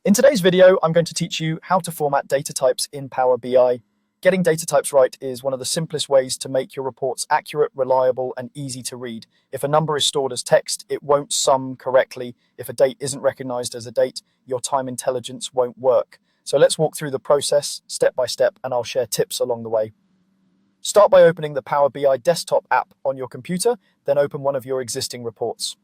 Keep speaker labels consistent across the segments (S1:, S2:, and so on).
S1: In today's video, I'm going to teach you how to format data types in Power BI. Getting data types right is one of the simplest ways to make your reports accurate, reliable, and easy to read. If a number is stored as text, it won't sum correctly. If a date isn't recognized as a date, your time intelligence won't work. So let's walk through the process step by step, and I'll share tips along the way. Start by opening the Power BI desktop app on your computer, then open one of your existing reports.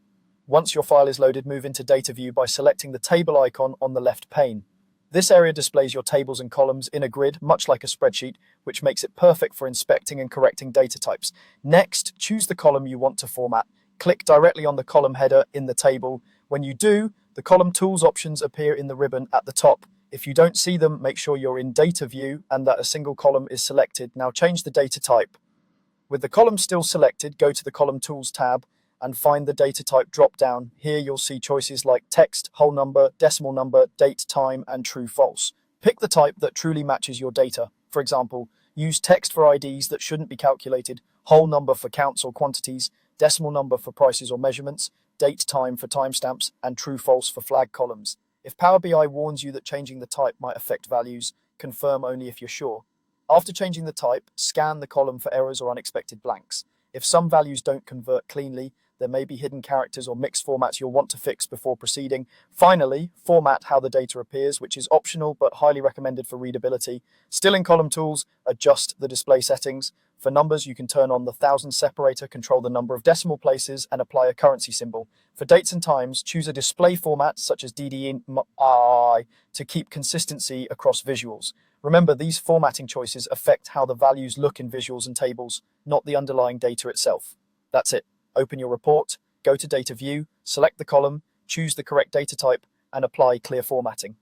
S1: Once your file is loaded, move into Data View by selecting the table icon on the left pane. This area displays your tables and columns in a grid, much like a spreadsheet, which makes it perfect for inspecting and correcting data types. Next, choose the column you want to format. Click directly on the column header in the table. When you do, the column tools options appear in the ribbon at the top. If you don't see them, make sure you're in Data View and that a single column is selected. Now change the data type. With the column still selected, go to the Column Tools tab and find the data type drop-down. Here you'll see choices like text, whole number, decimal number, date, time, and true, false. Pick the type that truly matches your data. For example, use text for IDs that shouldn't be calculated, whole number for counts or quantities, decimal number for prices or measurements, date, time for timestamps, and true, false for flag columns. If Power BI warns you that changing the type might affect values, confirm only if you're sure. After changing the type, scan the column for errors or unexpected blanks. If some values don't convert cleanly, there may be hidden characters or mixed formats you'll want to fix before proceeding. Finally, format how the data appears, which is optional but highly recommended for readability. Still in Column Tools, adjust the display settings. For numbers, you can turn on the thousands separator, control the number of decimal places, and apply a currency symbol. For dates and times, choose a display format such as DDI to keep consistency across visuals. Remember, these formatting choices affect how the values look in visuals and tables, not the underlying data itself. That's it. Open your report, go to Data View, select the column, choose the correct data type, and apply clear formatting.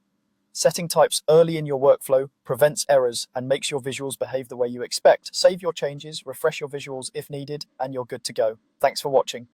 S1: Setting types early in your workflow prevents errors and makes your visuals behave the way you expect. Save your changes, refresh your visuals if needed, and you're good to go. Thanks for watching.